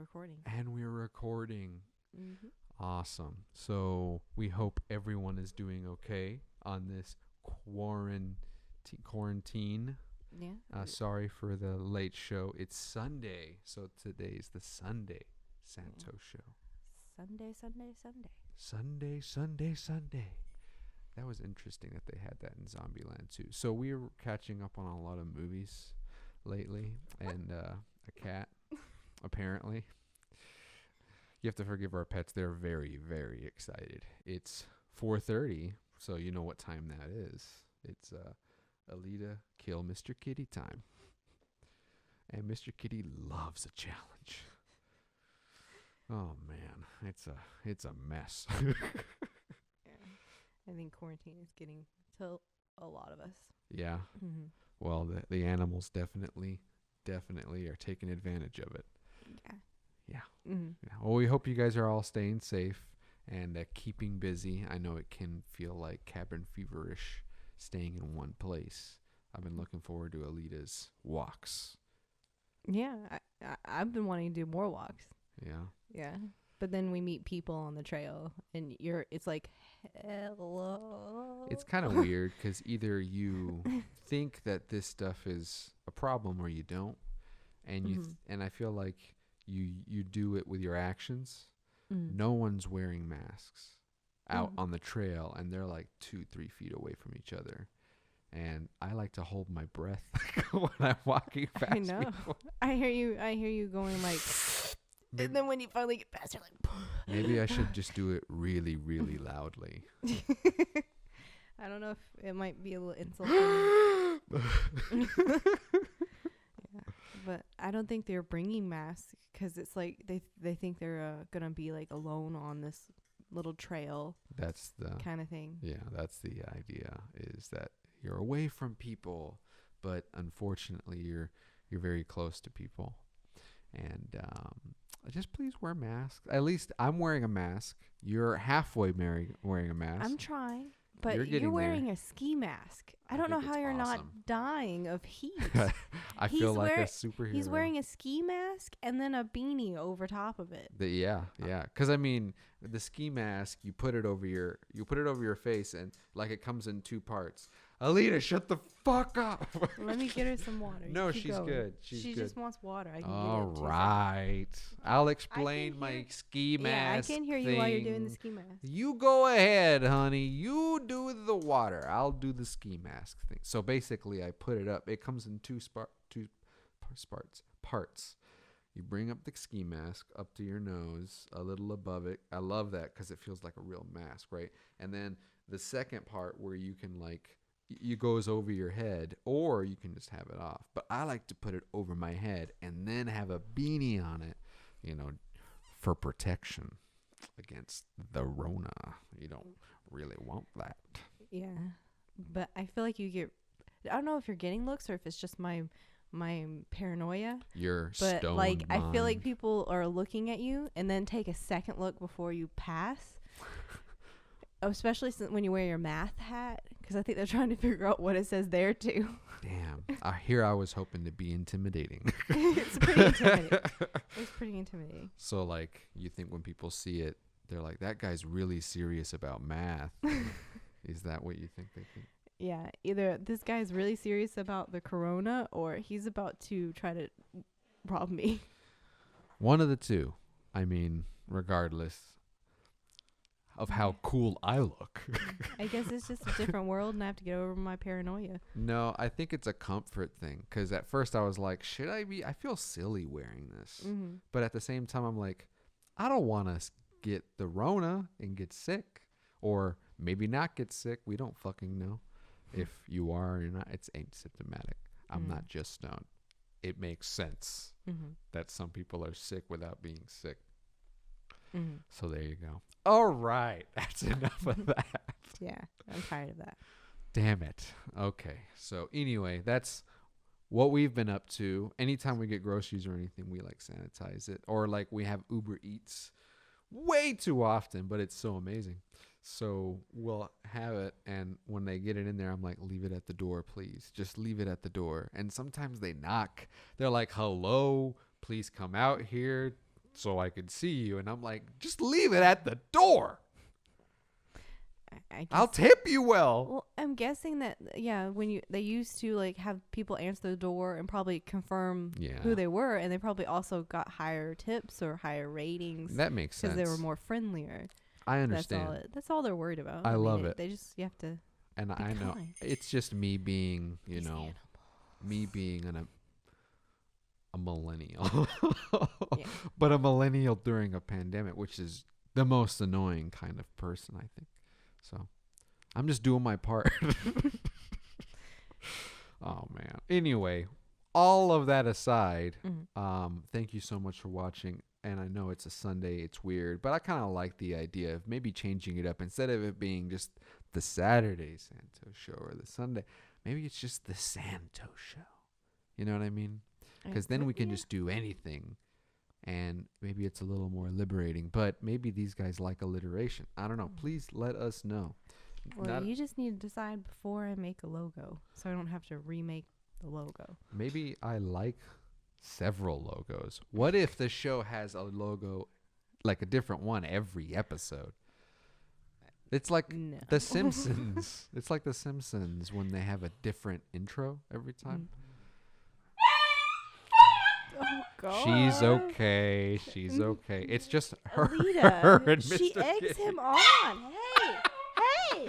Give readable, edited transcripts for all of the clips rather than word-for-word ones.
recording. And we're recording. Mm-hmm. Awesome. So we hope everyone is doing okay on this quarantine. Yeah. Sorry for the late show. It's Sunday, so today's the Sunday Santos show. Sunday. Sunday. That was interesting that they had that in Zombieland too. So we were catching up on a lot of movies lately, and a cat, apparently. You have to forgive our pets. They're very, very excited. It's 4:30, so you know what time that is. It's Alita kill Mr. Kitty time. And Mr. Kitty loves a challenge. Oh man, it's a mess. Yeah. I think quarantine is getting to a lot of us. Yeah. Mm-hmm. Well, the animals definitely are taking advantage of it. Yeah. Yeah. Mm-hmm. Yeah. Well, we hope you guys are all staying safe and keeping busy. I know it can feel like cabin feverish staying in one place. I've been looking forward to Alita's walks. Yeah. I've been wanting to do more walks. Yeah. Yeah. But then we meet people on the trail and it's like, hello. It's kind of weird because either you think that this stuff is a problem or you don't. And and I feel like you do it with your actions. No one's wearing masks out on the trail, and they're like 2-3 feet away from each other. And I like to hold my breath when I'm walking past. I know. People. I hear you going like, and then when you finally get past, you're like. Maybe I should just do it really, really loudly. I don't know if it might be a little insulting. Yeah, but I don't think they're bringing masks because it's like they think they're gonna be like alone on this little trail. That's the kind of thing. Yeah, that's the idea, is that you're away from people, but unfortunately you're very close to people. And just please wear masks. At least I'm wearing a mask. You're halfway wearing a mask. I'm trying. But you're wearing a ski mask. I don't know how you're not dying of heat. I feel like a superhero. He's wearing a ski mask and then a beanie over top of it. Yeah. Because I mean, the ski mask, you put it over your face, and like it comes in two parts. Alita, shut the fuck up. Let me get her some water. No, she's good. She just wants water. I can All get it. right. I'll explain my ski mask. Yeah, I can hear you while you're doing the ski mask. You go ahead, honey. You do the water. I'll do the ski mask thing. So basically, I put it up. It comes in two parts. You bring up the ski mask up to your nose, a little above it. I love that because it feels like a real mask, right? And then the second part where you can it goes over your head, or you can just have it off. But I like to put it over my head and then have a beanie on it, for protection against the Rona. You don't really want that. Yeah. But I feel like I don't know if you're getting looks or if it's just my paranoia. Your but stone like mind. I feel like people are looking at you and then take a second look before you pass. Especially when you wear your math hat, because I think they're trying to figure out what it says there too. Damn. I was hoping to be intimidating. It's pretty intimidating. It's pretty intimidating. So like, you think when people see it, they're like, that guy's really serious about math. Is that what you think they think? Yeah. Either this guy's really serious about the corona, or he's about to try to rob me. One of the two. I mean, regardless of how cool I look. I guess it's just a different world and I have to get over my paranoia. No, I think it's a comfort thing. Because at first I was like, I feel silly wearing this. Mm-hmm. But at the same time, I'm like, I don't want to get the Rona and get sick. Or maybe not get sick. We don't fucking know. If you are or you're not, it's asymptomatic. I'm not just stoned. It makes sense that some people are sick without being sick. Mm-hmm. So there you go. All right. That's enough of that. Yeah. I'm tired of that. Damn it. Okay. So anyway, that's what we've been up to. Anytime we get groceries or anything, we sanitize it. Or we have Uber Eats way too often, but it's so amazing. So we'll have it, and when they get it in there, I'm like, leave it at the door, please. Just leave it at the door. And sometimes they knock. They're like, hello, please come out here. so I could see you. And I'm like, just leave it at the door. I guess. I'll tip you well. Well, I'm guessing that when they used to like have people answer the door and probably confirm who they were, and they probably also got higher tips or higher ratings. That makes sense. Because they were more friendlier. I understand. That's all they're worried about. I love it. You have to. And I know it's just me being, me being a millennial, but a millennial during a pandemic, which is the most annoying kind of person, I think. So I'm just doing my part. Oh, man. Anyway, all of that aside, thank you so much for watching. And I know it's a Sunday, it's weird, but I kind of like the idea of maybe changing it up. Instead of it being just the Saturday Santos show or the Sunday, maybe it's just the Santos show. You know what I mean? Because then we can just do anything. And maybe it's a little more liberating. But maybe these guys like alliteration. I don't know. Please let us know. Well, you just need to decide before I make a logo, so I don't have to remake the logo. Maybe I like several logos. What if the show has a logo, like a different one every episode? It's like The Simpsons. It's like The Simpsons when they have a different intro every time. Oh, God. She's okay. She's okay. It's just her, Alita, her and Mr. She eggs Kitty. him on. Hey.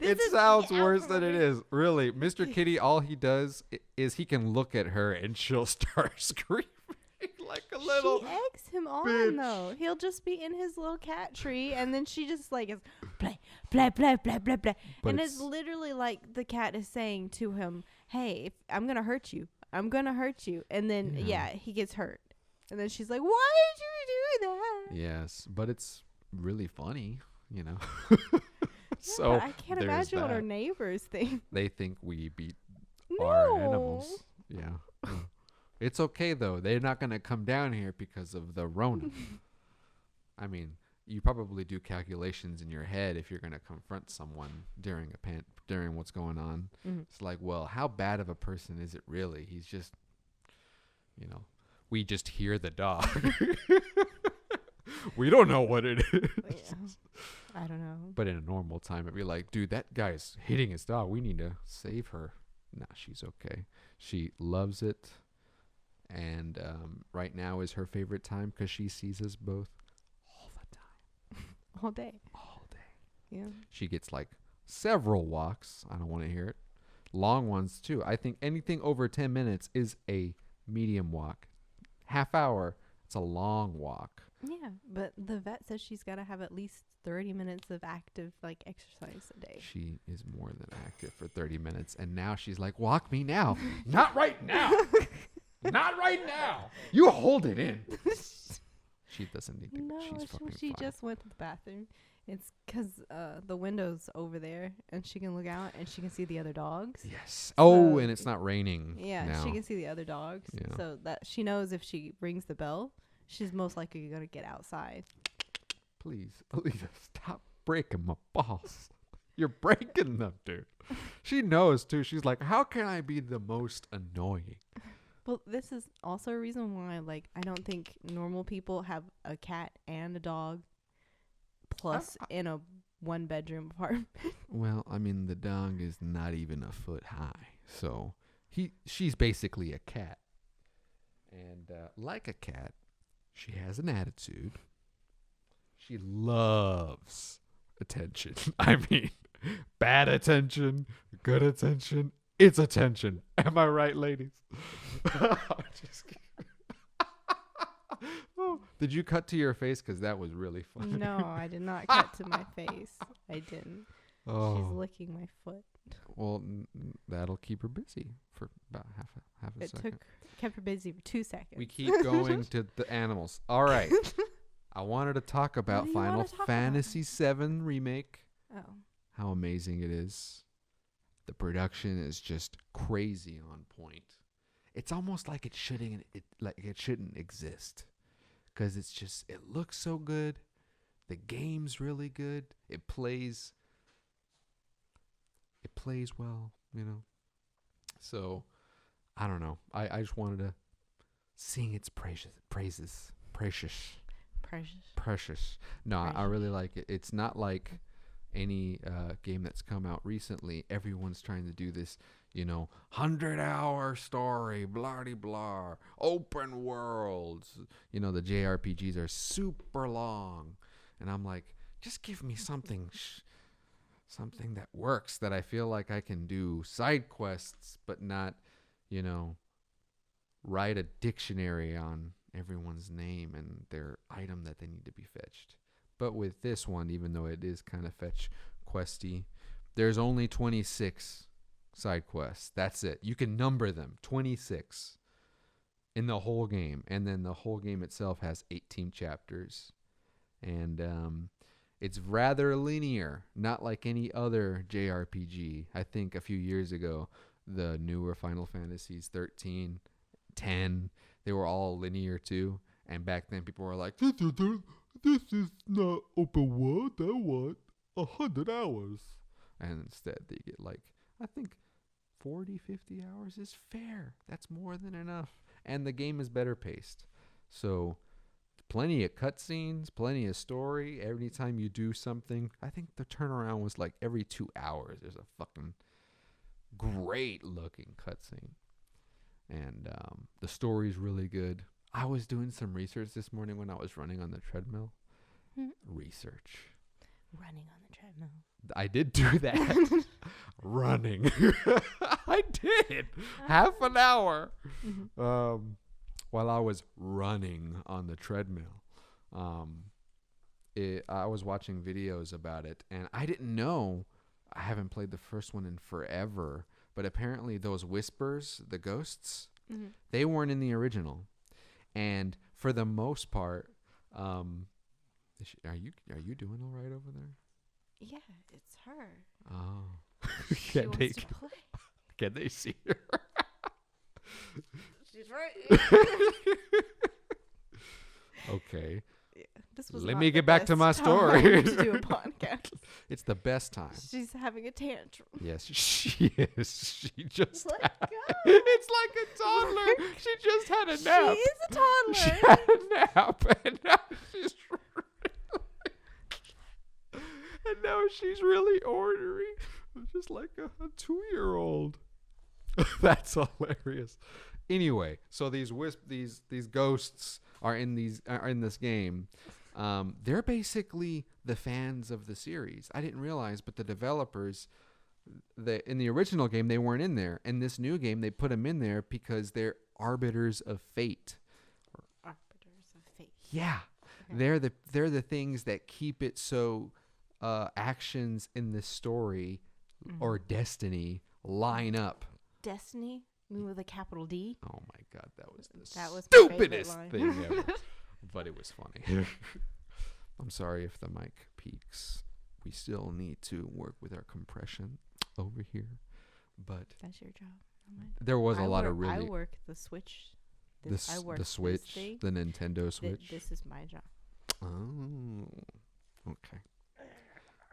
It sounds worse than it is. Really, Mr. Kitty, all he does is he can look at her and she'll start screaming like a little. She eggs him on bitch. though. He'll just be in his little cat tree, and then she just like is play, play, play, play, play, play, and it's literally like the cat is saying to him, "Hey, I'm gonna hurt you. I'm gonna hurt you," and then he gets hurt, and then she's like, "Why did you do that?" Yes, but it's really funny, So but I can't imagine what our neighbors think. They think we beat our animals. Yeah. It's okay though. They're not gonna come down here because of the Rona. I mean, you probably do calculations in your head if you're gonna confront someone during during what's going on. It's like, well, how bad of a person is it really? He's just, we just hear the dog. We don't know what it is. Yeah. I don't know. But in a normal time, it'd be like, dude, that guy's hitting his dog. We need to save her. Nah, she's okay. She loves it. And right now is her favorite time because she sees us both all the time. All day. All day. Yeah. She gets like several walks. I don't want to hear it. Long ones too. I think anything over 10 minutes is a medium walk. Half hour, it's a long walk. Yeah, but the vet says she's got to have at least 30 minutes of active exercise a day. She is more than active for 30 minutes. And now she's like, walk me now. Not right now. Not right now. You hold it in. She doesn't need to. No, she's fucking she fine. just went to the bathroom. It's because the window's over there, and she can look out, and she can see the other dogs. Yes. Oh, and it's not raining. Yeah, now. she can see the other dogs. Yeah. So that she knows if she rings the bell, she's most likely going to get outside. Please, Alita, stop breaking my balls. You're breaking them, dude. She knows, too. She's like, how can I be the most annoying? Well, this is also a reason why, I don't think normal people have a cat and a dog plus in a one-bedroom apartment. Well, I mean, the dog is not even a foot high. So she's basically a cat. And like a cat, she has an attitude. She loves attention. I mean, bad attention, good attention. It's attention. Am I right, ladies? I'm just kidding. Oh, did you cut to your face? Because that was really funny. No, I did not cut to my face. I didn't. Oh. She's licking my foot. Well, that'll keep her busy for about half a second. Kept her busy for 2 seconds. We keep going to the animals. All right. I wanted to talk about Final Fantasy VII Remake. Oh. How amazing it is. The production is just crazy on point. It's almost like it shouldn't exist, because it looks so good. The game's really good. It plays well, So I don't know. I just wanted to sing its praises. Precious. Precious. No, I really like it. It's not like any game that's come out recently. Everyone's trying to do this, 100-hour story, blah de blah, open worlds. The JRPGs are super long, and I'm like, just give me something that works, that I feel like I can do side quests, but not, write a dictionary on everyone's name and their item that they need to be fetched. But with this one, even though it is kind of fetch questy, there's only 26 side quests. That's it. You can number them, 26 in the whole game. And then the whole game itself has 18 chapters. And it's rather linear, not like any other JRPG. I think a few years ago, the newer Final Fantasies 13, 10, they were all linear too. And back then people were like, this is not open world. I want 100 hours. And instead they get I think 40, 50 hours is fair. That's more than enough. And the game is better paced. So plenty of cutscenes, plenty of story. Every time you do something, I think the turnaround was every 2 hours. There's a fucking great looking cutscene. And the story's really good. I was doing some research this morning when I was running on the treadmill. Research. Running on the treadmill. I did do that. Running. I did. Half an hour. While I was running on the treadmill. I was watching videos about it, and I didn't know. I haven't played the first one in forever, but apparently those whispers, the ghosts, they weren't in the original. And for the most part, are you doing all right over there? Yeah, it's her. Oh, She wants to play. Can they see her? She's right. Okay. Yeah, this was Let not me the get back to best my time story. to do a podcast. It's the best time. She's having a tantrum. Yes, she is. She just. Let go. It's like a toddler. She just had a nap. She is a toddler. She had a nap, and now she's really ornery, just like a 2-year-old. That's hilarious. Anyway, so these ghosts are in this game. They're basically the fans of the series. I didn't realize, but the developers, in the original game, they weren't in there. In this new game, they put them in there because they're arbiters of fate. Arbiters of fate. Yeah, Okay. they're the things that keep it so actions in the story or destiny line up. Destiny, with a capital D. Oh my God, that was the stupidest thing ever. But it was funny. I'm sorry if the mic peaks. We still need to work with our compression over here. But That's your job. there was a lot of I really work the Switch. I work the Switch, this thing. the Nintendo Switch. This is my job. Oh, okay.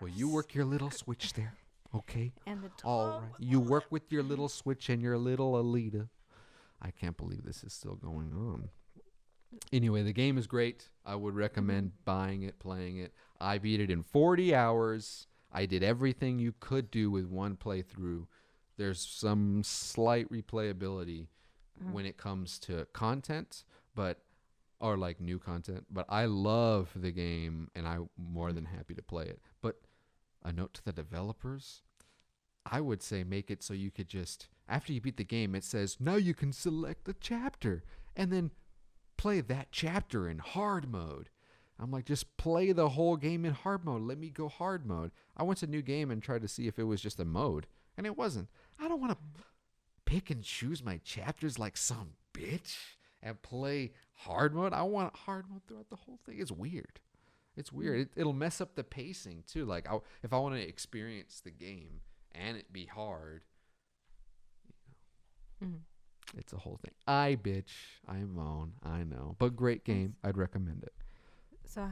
Well, you work your little Switch there, okay? And the All right. You work with your little Switch and your little Alita. I can't believe this is still going on. Anyway, the game is great. I would recommend buying it, playing it. I beat it in 40 hours. I did everything you could do with one playthrough. There's some slight replayability when it comes to content, or new content. But I love the game, and I'm more than happy to play it. But a note to the developers, I would say make it so you could just, after you beat the game, it says, now you can select a chapter, and then play that chapter in hard mode. I'm like, just play the whole game in hard mode. Let me go hard mode. I went to New Game and tried to see if it was just a mode, and it wasn't. I don't want to pick and choose my chapters like some bitch and play hard mode. I want hard mode throughout the whole thing. It's weird. It's weird. It'll mess up the pacing too. Like if I want to experience the game and it be hard, it's a whole thing. I bitch. I moan. I know. But great game. I'd recommend it. So,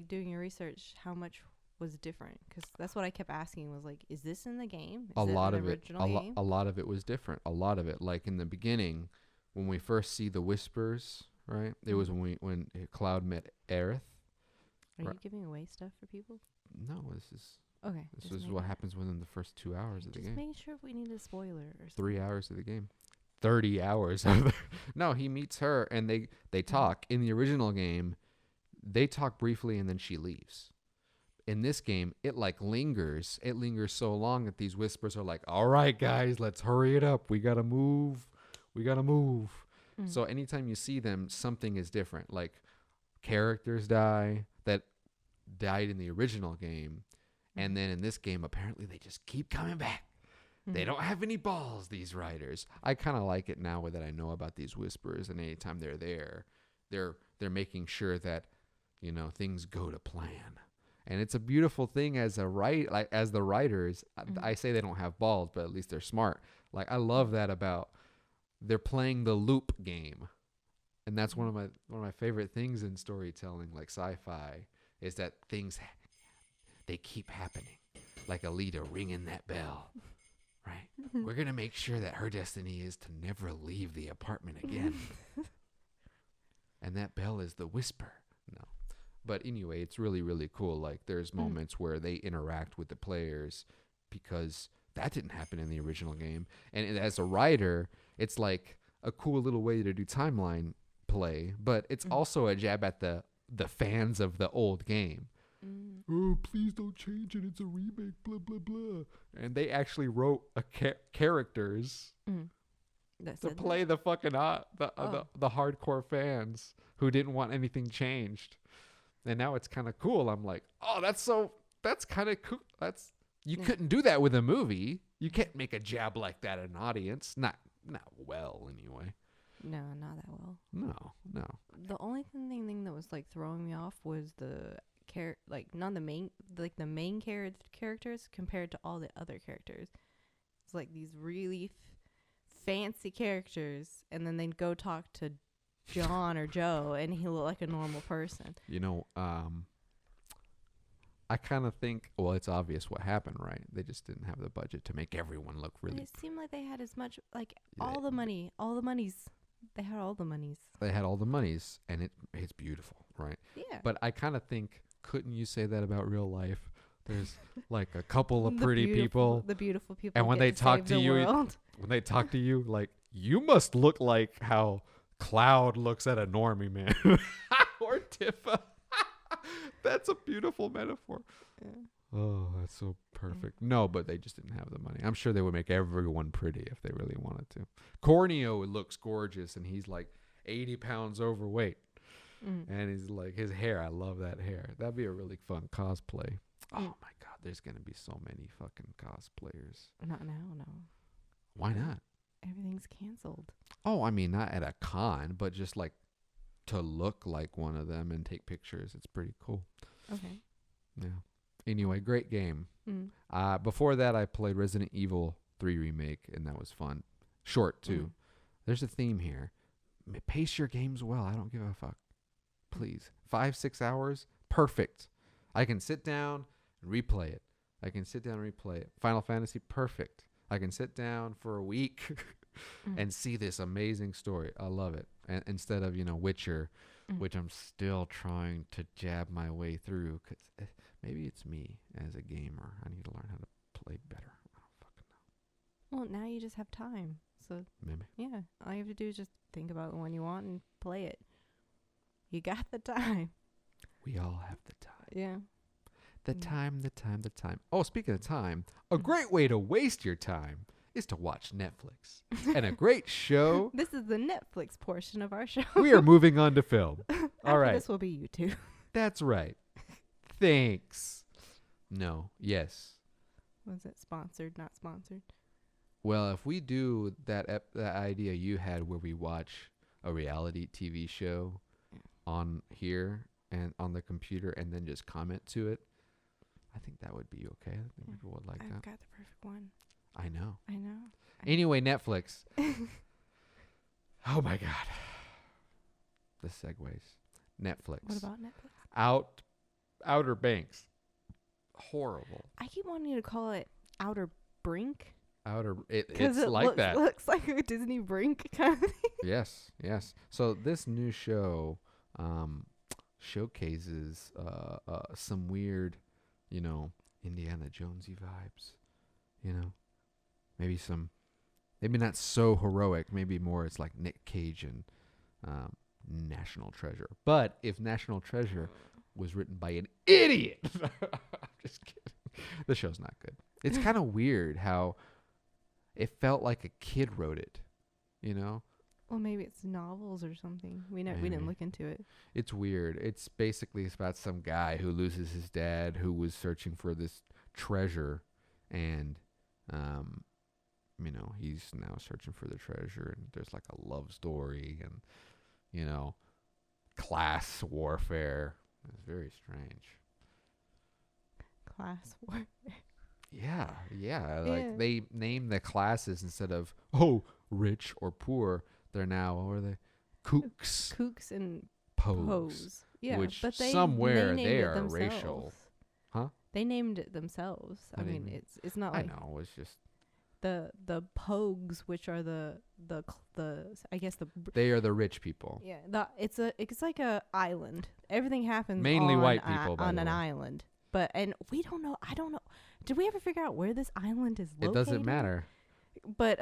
doing your research, how much was different? Because that's what I kept asking was is this in the game? Is A lot in of the it. original game? A lot of it was different. A lot of it, like in the beginning, when we first see the whispers, right? It was when Cloud met Aerith. Are you giving away stuff for people? No, this is Okay. this is what happens within the first 2 hours of the game. Just making sure if we need a spoiler or something. 3 hours of the game. 30 hours. No, he meets her and they talk. In the original game, they talk briefly and then she leaves. In this game, it like lingers. It lingers so long that these whispers are like, all right, guys, let's hurry it up. We got to move. So anytime you see them, something is different. Like characters die that died in the original game. And then in this game, apparently they just keep coming back. They don't have any balls, these writers. I kind of like it now that I know about these whispers, and anytime they're there, they're making sure that, you know, things go to plan. And it's a beautiful thing as the writers. I say they don't have balls, but at least they're smart. Like I love that about they're playing the loop game, and that's one of my favorite things in storytelling, like sci-fi, is that things they keep happening, like Alita ringing that bell. Right. We're going to make sure that her destiny is to never leave the apartment again. And that bell is the whisper. No. But anyway, it's really, really cool. Like there's moments where they interact with the players because that didn't happen in the original game. And as a writer, it's like a cool little way to do timeline play, but it's also a jab at the fans of the old game. Oh, please don't change it. It's a remake, blah, blah, blah. And they actually wrote characters to play the fucking the hardcore fans who didn't want anything changed. And now it's kind of cool. I'm like, oh, that's kind of cool. You couldn't do that with a movie. You can't make a jab like that at an audience. Not well, anyway. No, not that well. No. The only thing that was like throwing me off was the the main characters compared to all the other characters. It's like these really fancy characters, and then they'd go talk to John or Joe, and he looked like a normal person. You know, I kind of think, well, it's obvious what happened, right? They just didn't have the budget to make everyone look really. It seemed like they had as much, like all the monies. They had all the monies. They had all the monies, and it's beautiful, right? Yeah. But I kind of think, couldn't you say that about real life? There's like a couple of pretty people. The beautiful people. And when they talk to you, like, you must look like how Cloud looks at a normie man. Or Tifa. That's a beautiful metaphor. Yeah. Oh, that's so perfect. No, but they just didn't have the money. I'm sure they would make everyone pretty if they really wanted to. Corneo looks gorgeous, and he's like 80 pounds overweight. And he's like, his hair, I love that hair. That'd be a really fun cosplay. Oh my God, there's going to be so many fucking cosplayers. Not now, no. Why not? Everything's canceled. Oh, I mean, not at a con, but just like to look like one of them and take pictures. It's pretty cool. Okay. Yeah. Anyway, great game. Before that, I played Resident Evil 3 Remake, and that was fun. Short, too. There's a theme here. Pace your games well. I don't give a fuck. Please. 5-6 hours? Perfect. I can sit down and replay it. Final Fantasy? Perfect. I can sit down for a week and see this amazing story. I love it. And instead of, Witcher, which I'm still trying to jab my way through, because maybe it's me as a gamer. I need to learn how to play better. I don't fucking know. Well, now you just have time. So maybe. Yeah. All you have to do is just think about the one you want and play it. You got the time. We all have the time. Yeah. The time. Oh, speaking of time, a great way to waste your time is to watch Netflix. And a great show. This is the Netflix portion of our show. We are moving on to film. All right. This will be YouTube. That's right. Thanks. No. Yes. Was it sponsored, not sponsored? Well, if we do that idea you had where we watch a reality TV show on here and on the computer and then just comment to it, I think that would be okay. I think people would like that. I've got the perfect one. I know. Anyway, Netflix. Oh my God. The segues. Netflix. What about Netflix? Outer Banks. Horrible. I keep wanting to call it Outer Brink. It's like that. It looks like a Disney Brink kind of thing. Yes. So this new show, showcases some weird, you know, Indiana Jonesy vibes. You know, maybe not so heroic. Maybe more it's like Nick Cage and National Treasure. But if National Treasure was written by an idiot, I'm just kidding. The show's not good. It's kind of weird how it felt like a kid wrote it. You know. Well, maybe it's novels or something. We didn't look into it. It's weird. It's about some guy who loses his dad, who was searching for this treasure, and you know, he's now searching for the treasure, and there's like a love story, and you know, class warfare. It's very strange. Class warfare. Yeah. Like they name the classes instead of rich or poor. They're now, what are they? Kooks. Kooks and Poes. Yeah, which but somewhere they they it are themselves. racial. Huh? They named it themselves. I mean, it's not like I know. It's just the Pogues, which are the I guess they are the rich people. Yeah, it's like a island. Everything happens mainly on white people on an island. And we don't know. I don't know. Did we ever figure out where this island is located? It doesn't matter. But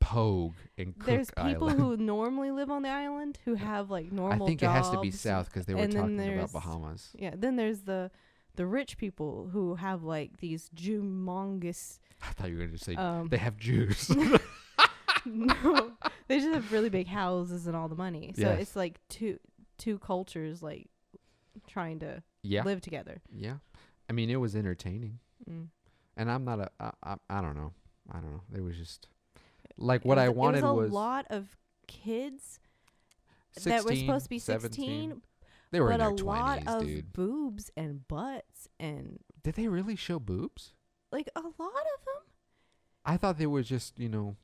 Pogue and Cook there's people Island. who normally live on the island who have like normal I think jobs. it has to be south because they were talking about Bahamas. Yeah. Then there's the rich people who have like these humongous. I thought you were going to say they have Jews. No, they just have really big houses and all the money. So it's like two cultures like trying to live together. Yeah, I mean it was entertaining, and I'm not I don't know. It was just like what I wanted was a lot of kids 16, that were supposed to be 16. They were in their 20s, but a lot of dude. boobs and butts and. Did they really show boobs? Like a lot of them. I thought they were just no,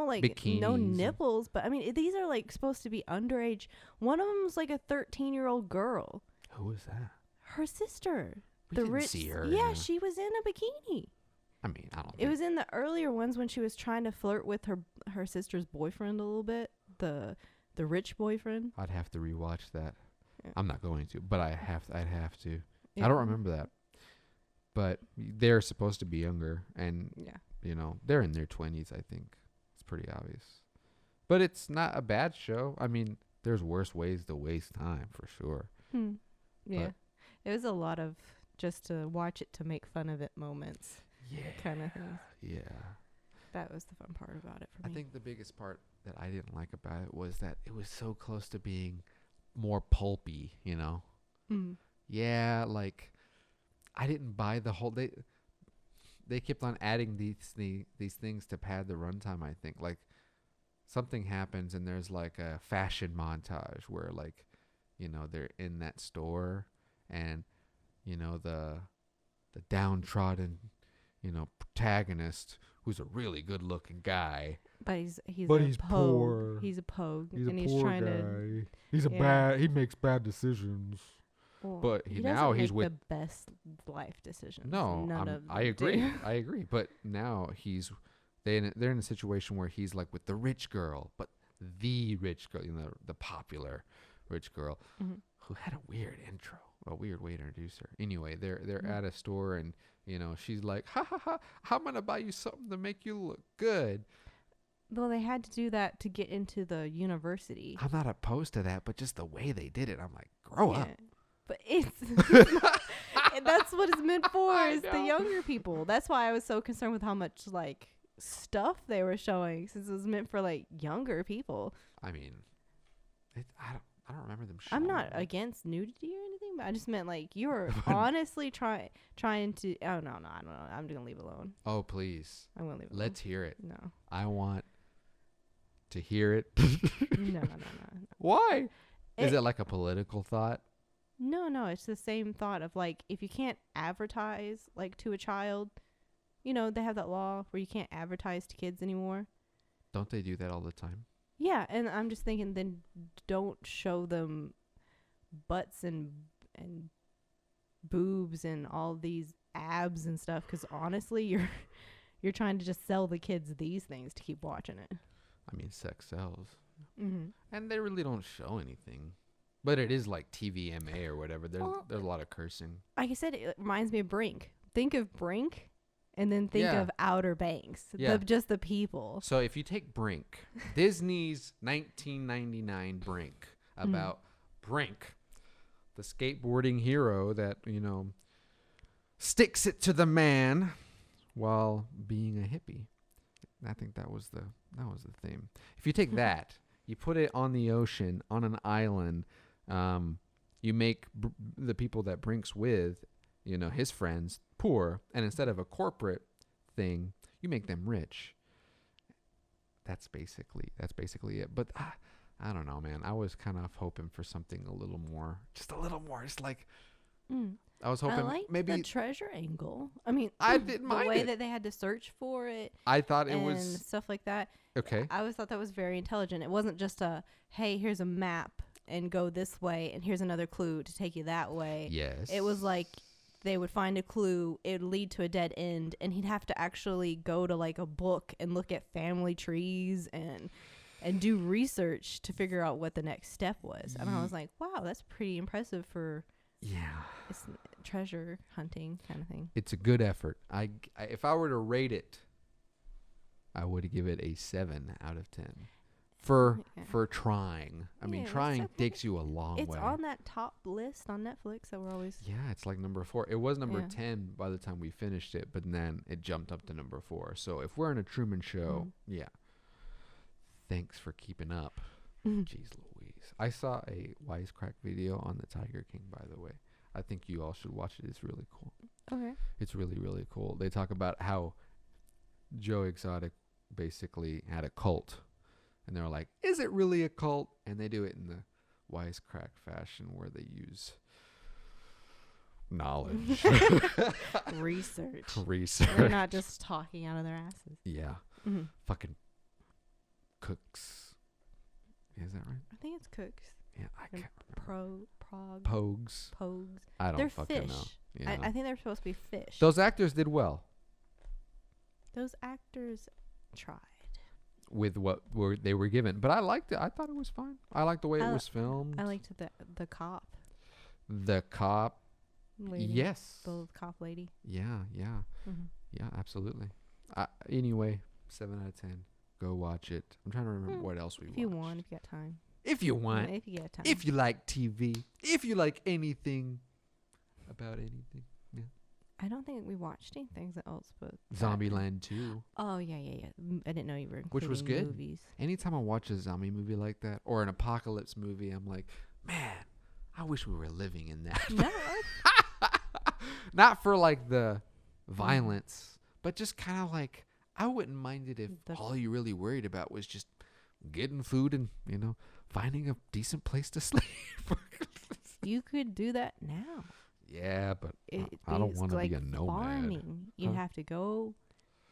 like bikinis no nipples, but I mean these are like supposed to be underage. One of them was like a 13-year-old girl. Who was that? Her sister. We didn't see her. Yeah, she was in a bikini. I mean, I don't. It was in the earlier ones when she was trying to flirt with her sister's boyfriend a little bit, the rich boyfriend. I'd have to rewatch that. Yeah. I'm not going to, but I'd have to. Yeah. I don't remember that. But they're supposed to be younger, and they're in their 20s. I think it's pretty obvious. But it's not a bad show. I mean, there's worse ways to waste time for sure. Yeah, but it was a lot of just to watch it to make fun of it moments. Yeah, kind of things. Yeah, that was the fun part about it for me. I think the biggest part that I didn't like about it was that it was so close to being more pulpy. Yeah, like I didn't buy the whole. They kept on adding these things to pad the runtime. I think like something happens and there's like a fashion montage where like they're in that store and the downtrodden protagonist who's a really good looking guy, but he's poor. He's a pogue, and he's trying to. He's bad. He makes bad decisions. Well, but he's with the best life decisions. No, I agree. I agree. But now they're in a situation where he's like with the rich girl, but the rich girl, the popular rich girl, who had a weird intro, a weird way to introduce her. Anyway, they're at a store and she's like, ha ha ha, I'm gonna buy you something to make you look good. Well, they had to do that to get into the university. I'm not opposed to that, but just the way they did it, I'm like, grow up. But it's not, that's what it's meant for, is the younger people. That's why I was so concerned with how much like stuff they were showing, since it was meant for like younger people. I mean, I don't remember them showing. I'm not against nudity or anything, but I just meant like you were honestly trying to. Oh no, I don't know. I'm gonna leave it alone. Oh please, I'm gonna leave it. Let's hear it. No, I want to hear it. No. Why? Is it like a political thought? No, it's the same thought of like, if you can't advertise like to a child, they have that law where you can't advertise to kids anymore. Don't they do that all the time? Yeah, and I'm just thinking, then don't show them butts and boobs and all these abs and stuff, because honestly, you're trying to just sell the kids these things to keep watching it. I mean, sex sells. Mm-hmm. And they really don't show anything. But it is like TVMA or whatever. There's Well, a lot of cursing. Like I said, it reminds me of Brink. Think of Brink, and then think of Outer Banks. Yeah. Just the people. So if you take Brink, Disney's 1999 Brink, about Brink, the skateboarding hero that, sticks it to the man while being a hippie. I think that was the theme. If you take that, you put it on the ocean, on an island, you make the people that Brink's with, his friends, poor, and instead of a corporate thing, you make them rich. That's basically it. But I don't know, man. I was kind of hoping for something a little more. It's like I was hoping I like maybe the treasure angle. I mean, I didn't mind the way it. that they had to search for it. I thought it and was stuff like that. okay. I always thought that was very intelligent. It wasn't just a, hey, here's a map and go this way, and here's another clue to take you that way. Yes. It was like they would find a clue, it would lead to a dead end, and he'd have to actually go to like a book and look at family trees and do research to figure out what the next step was. And I was like, wow, that's pretty impressive for it's treasure hunting kind of thing. It's a good effort. I if I were to rate it, I would give it a 7 out of 10 for trying. I mean, trying takes you a long way. It's on that top list on Netflix that we're always. Yeah, it's like number 4. It was number 10 by the time we finished it, but then it jumped up to number 4. So if we're in a Truman Show, thanks for keeping up. Jeez Louise. I saw a Wisecrack video on the Tiger King, by the way. I think you all should watch it. It's really cool. Okay. It's really, really cool. They talk about how Joe Exotic basically had a cult. And they're like, is it really a cult? And they do it in the Wisecrack fashion where they use knowledge. Research. Research. They're not just talking out of their asses. Yeah. Fucking cooks. Is that right? I think it's Cooks. Yeah, I can't remember. Pogues. I don't They're fucking fish. know. Yeah. I think they're supposed to be fish. Those actors did well Those actors tried. with what they were given. But I liked it. I thought it was fine. I liked the way it was filmed. I liked the cop. The cop. Lady. Yes. The cop lady. Yeah. Yeah, absolutely. Anyway, 7 out of 10. Go watch it. I'm trying to remember what else we watched. If you want, if you got time. If you want. If you get time. If you like TV. If you like anything about anything. Yeah. I don't think we watched anything else but Zombieland 2. Oh, yeah. I didn't know you were including Which was good. movies. Anytime I watch a zombie movie like that or an apocalypse movie, I'm like, man, I wish we were living in that. No. Not for like the violence, but just kind of like, I wouldn't mind it if all you really worried about was just getting food and, finding a decent place to sleep. You could do that now. Yeah, but I don't want to be a nomad. Farming. You have to go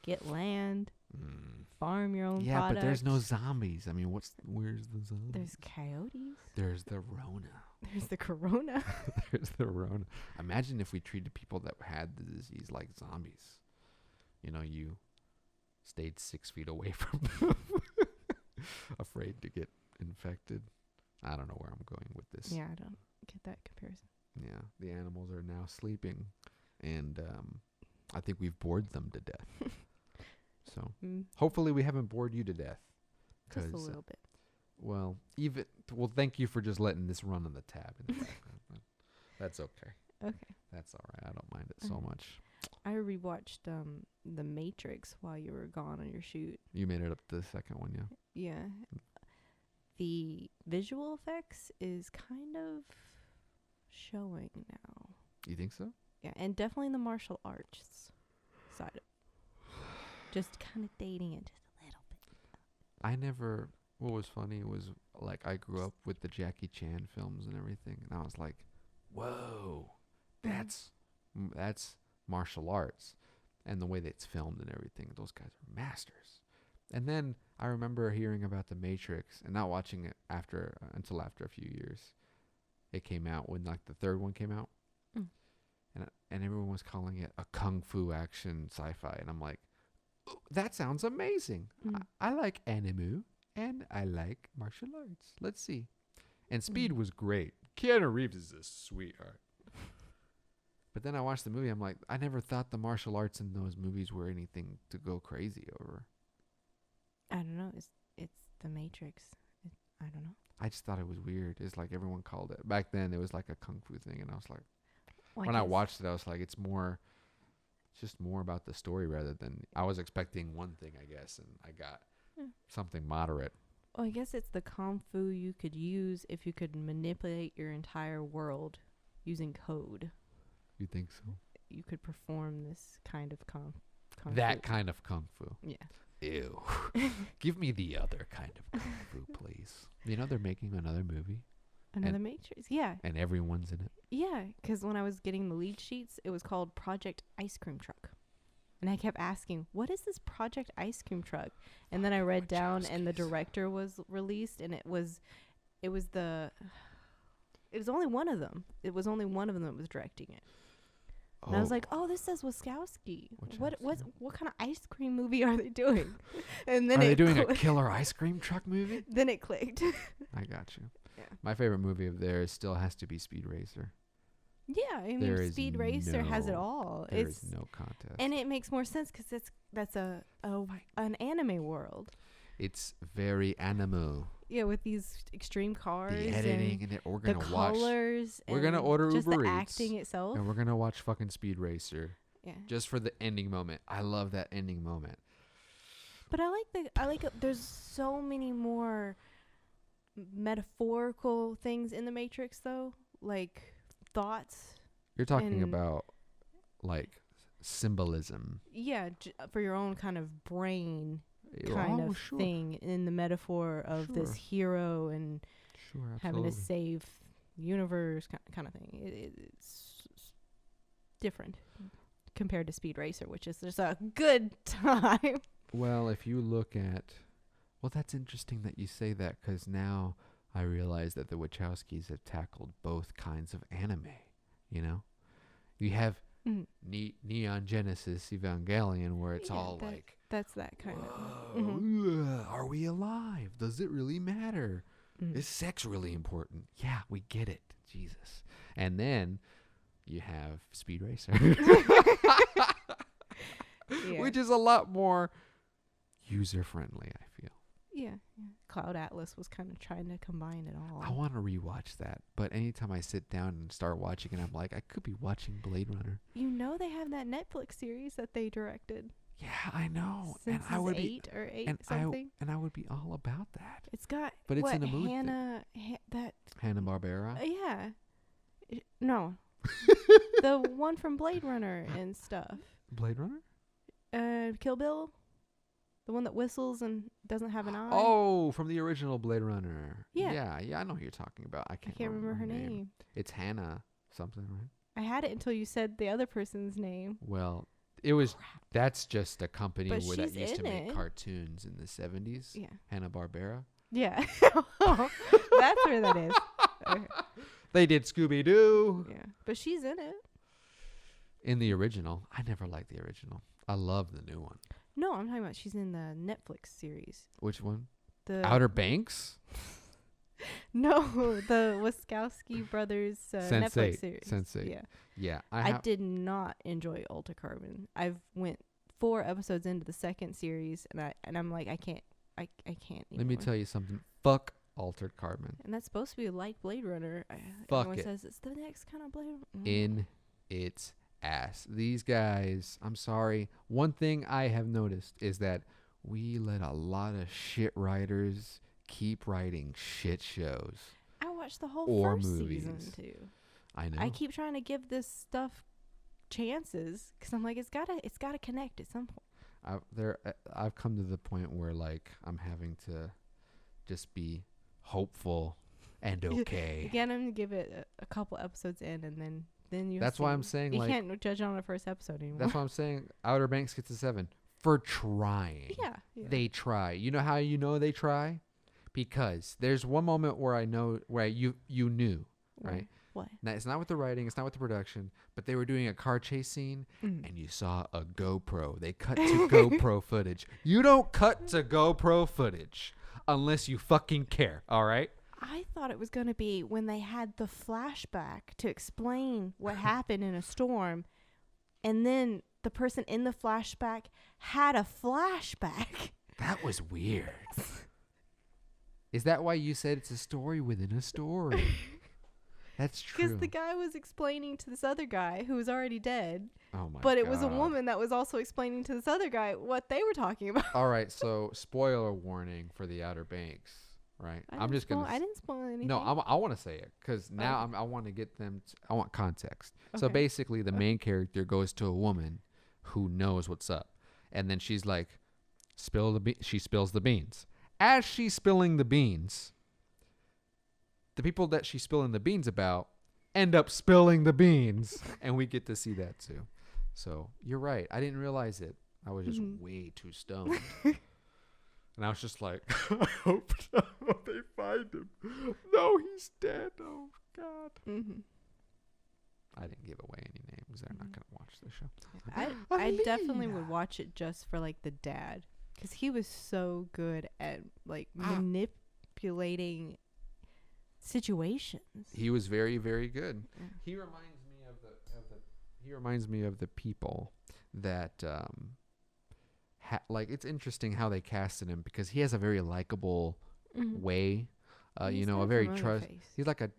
get land, farm your own products. But there's no zombies. I mean, where's the zombies? There's coyotes. There's the Rona. There's the corona. There's the Rona. Imagine if we treated people that had the disease like zombies. You stayed 6 feet away from them. Afraid to get infected. I don't know where I'm going with this. Yeah, I don't get that comparison. Yeah, the animals are now sleeping, and I think we've bored them to death. So hopefully we haven't bored you to death. Just a little bit. Well, thank you for just letting this run on the tab. In the background. That's okay. Okay. That's all right. I don't mind it so much. I rewatched The Matrix while you were gone on your shoot. You made it up to the second one, yeah? Yeah. The visual effects is kind of showing now. You think so? Yeah, and definitely the martial arts side of it. Just kind of dating it just a little bit. What was funny was, like, I grew up with the Jackie Chan films and everything, and I was like, whoa, that's martial arts. And the way that it's filmed and everything, those guys are masters. And then I remember hearing about The Matrix and not watching it until after a few years. It came out when, like, the third one came out. And everyone was calling it a kung fu action sci-fi. And I'm like, that sounds amazing. I like anime and I like martial arts. Let's see. And Speed was great. Keanu Reeves is a sweetheart. But then I watched the movie. I'm like, I never thought the martial arts in those movies were anything to go crazy over. I don't know. It's The Matrix. I don't know. I just thought it was weird. It's like everyone called it. Back then, it was like a kung fu thing. And I was like, when I watched it, I was like, it's just more about the story rather than, I was expecting one thing, I guess. And I got something moderate. Well, I guess it's the kung fu you could use if you could manipulate your entire world using code. You think so? You could perform this kind of kung fu. That kind of kung fu. Yeah. Ew. Give me the other kind of kung fu, please. You know they're making another movie. Another Matrix? Yeah. And everyone's in it. Yeah, because when I was getting the lead sheets, it was called Project Ice Cream Truck. And I kept asking, what is this Project Ice Cream Truck? And then I read down and the director was released, and it was only one of them. It was only one of them that was directing it. And I was like, "Oh, this says Wachowski. What kind of ice cream movie are they doing?" And then are they doing a killer ice cream truck movie? Then it clicked. I got you. Yeah. My favorite movie of theirs still has to be Speed Racer. Yeah, I mean, Speed Racer has it all. There is no contest, and it makes more sense because that's an anime world. It's very animal. Yeah, with these extreme cars, the editing, and we're gonna the watch. Colors, we're gonna order just Uber the Eats, acting itself, and we're gonna watch fucking Speed Racer. Yeah, just for the ending moment. I love that ending moment. But I like it. There's so many more metaphorical things in the Matrix, though, like thoughts. You're talking about like symbolism. Yeah, for your own kind of brain. Kind of thing in the metaphor of this hero and having to save the universe kind of thing. It's different compared to Speed Racer, which is just a good time. Well, if you look at... Well, that's interesting that you say that, because now I realize that the Wachowskis have tackled both kinds of anime, you know? You have Neon Genesis Evangelion, where it's all like... That's that kind of. Mm-hmm. Are we alive? Does it really matter? Is sex really important? Yeah, we get it. Jesus. And then you have Speed Racer, which is a lot more user-friendly, I feel. Yeah. Cloud Atlas was kind of trying to combine it all. I want to rewatch that, but anytime I sit down and start watching it, I'm like, I could be watching Blade Runner. You know they have that Netflix series that they directed. Yeah, I know. Since and I would 8 or 8 and something. I would be all about that. It's got but it's in a mood. Hanna-Barbera. Yeah. No. The one from Blade Runner and stuff. Blade Runner? Kill Bill. The one that whistles and doesn't have an eye. Oh, from the original Blade Runner. Yeah. Yeah, I know who you're talking about. I can't remember her name. It's Hannah something, right? I had it until you said the other person's name. Well, it was... That's just a company that used to make it. Cartoons in the 70s. Yeah. Hanna-Barbera. Yeah. That's where that is. Okay. They did Scooby-Doo. Yeah. But she's in it. In the original. I never liked the original. I love the new one. No, I'm talking about she's in the Netflix series. Which one? The Outer Banks? No, the Wachowski brothers Netflix series. Sense8. Yeah. Yeah. I did not enjoy Altered Carbon. I've went 4 episodes into the second series, and I'm like, I can't anymore. Let me tell you something. Fuck Altered Carbon. And that's supposed to be like Blade Runner. Fuck Everyone it. says it's the next kind of Blade Runner. In its ass. These guys, I'm sorry. One thing I have noticed is that we let a lot of shit writers keep writing shit shows. I watched the whole first season too. I know. I keep trying to give this stuff chances because I'm like, it's gotta connect at some point. I've come to the point where like I'm having to just be hopeful and okay. Again, I'm gonna give it a couple episodes in, and then you. That's why I'm saying you can't judge on the first episode anymore. That's why I'm saying Outer Banks gets a 7 for trying. Yeah. They try. You know how you know they try? Because there's one moment where I know where you knew, right? What? Now, it's not with the writing, it's not with the production, but they were doing a car chase scene, and you saw a GoPro. They cut to GoPro footage. You don't cut to GoPro footage unless you fucking care, all right? I thought it was going to be when they had the flashback to explain what happened in a storm, and then the person in the flashback had a flashback. That was weird. Is that why you said it's a story within a story? That's true. Because the guy was explaining to this other guy who was already dead. Oh my But God. it was a woman that was also explaining to this other guy what they were talking about. All right, so spoiler warning for the Outer Banks, right? I didn't spoil anything. No, I want to say it because now I want to get them. I want context. So Okay. basically, the main character goes to a woman who knows what's up, and then she's like, she spills the beans. As she's spilling the beans, the people that she's spilling the beans about end up spilling the beans, and we get to see that too. So you're right. I didn't realize it. I was just way too stoned. And I was just like, I hope they find him. No, he's dead. Oh, God. Mm-hmm. I didn't give away any names. They're not going to watch the show. I definitely would watch it just for, like, the dad. Because he was so good at, like, manipulating situations. He was very, very good. Yeah. He reminds me of the people that like, it's interesting how they casted him because he has a very likable way, He's got a a very familiar face. He's like a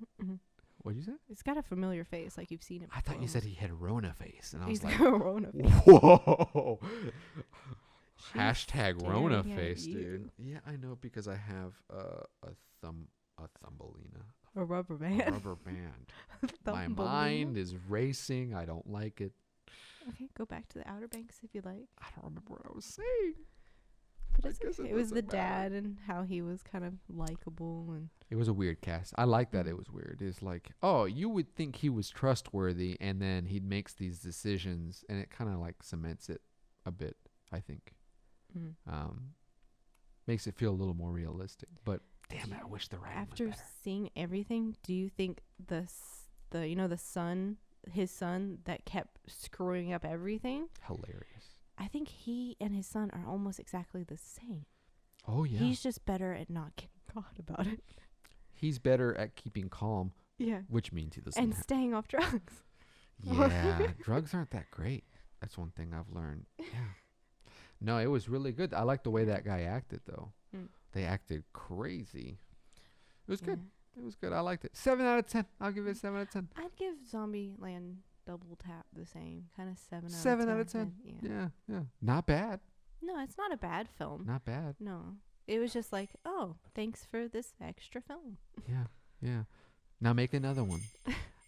what'd you say? It's got a familiar face, like you've seen it before. I thought you said he had a Rona face, and I He's was like, got a Rona face. whoa. Hashtag staring Rona at face, you. dude. Yeah, I know because I have a Thumbelina. A rubber A band. rubber band. My Thumbelina. mind is racing. I don't like it. Okay, go back to the Outer Banks if you like. I don't remember what I was saying. But I it's guess okay. it It was the doesn't matter. dad and how he was kind of likable and It was a weird cast. I like that it was weird. It's like, oh, you would think he was trustworthy, and then he makes these decisions, and it kind of like cements it a bit, I think. Makes it feel a little more realistic. But damn it, I wish the writing was after better. seeing everything, do you think the son, his son that kept screwing up everything? Hilarious. I think he and his son are almost exactly the same. Oh, yeah. He's just better at not getting caught about it. He's better at keeping calm, Yeah. which means he doesn't And have. staying off drugs. Yeah, drugs aren't that great. That's one thing I've learned. Yeah. No, it was really good. I like the way that guy acted, though. They acted crazy. It was good. It was good. I liked it. 7 out of 10. I'll give it a 7 out of 10. I'd give Zombieland Double Tap the same. Kind of 7 out of 10. 7 out of 10. Yeah. Not bad. No, it's not a bad film. Not bad. No. It was just like, oh, thanks for this extra film. Yeah. Now make another one.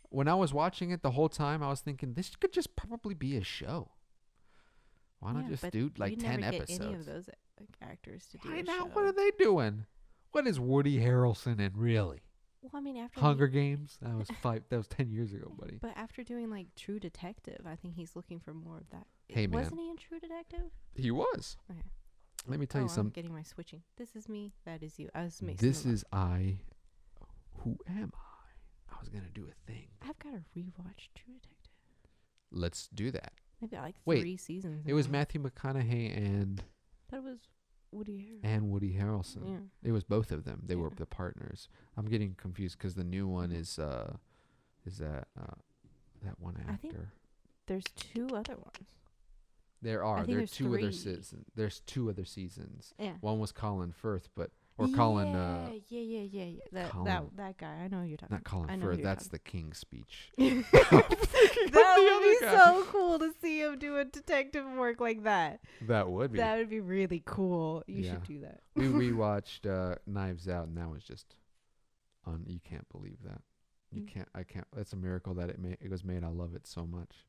When I was watching it the whole time, I was thinking, this could just probably be a show. Why not just do like 10 never episodes? Get any of those actors to do Why a not? show. What are they doing? What is Woody Harrelson in, really? Well, I mean, after Hunger Games? That was 10 years ago, buddy. But after doing like True Detective, I think he's looking for more of that. Hey, man. Wasn't he in True Detective? He was. Okay. Let me tell you I'm something. getting my switching. This is me. That is you. I was mixing This them up. is I. Who am I? I was going to do a thing. I've got to rewatch True Detective. Let's do that. They've got like Wait, 3 seasons. It was now. Matthew McConaughey and That was Woody Harrelson. Woody Harrelson. Yeah. It was both of them. They were Yeah. the partners. I'm getting confused because the new one is that one actor. I think there's 2 other ones. There are. think There are there's 2 other 3. seasons. There's 2 other seasons. Yeah. One was Colin Firth, but Yeah. Colin. That guy. I know who you're talking. Not Colin I know who Firth. you're That's talking. the King's Speech. That the would be other guy. so cool to see him do a detective work like that. That would be. That would be really cool. You Yeah. should do that. We rewatched Knives Out, and that was just you can't believe that. You can't. I can't. That's a miracle that it was made. I love it so much.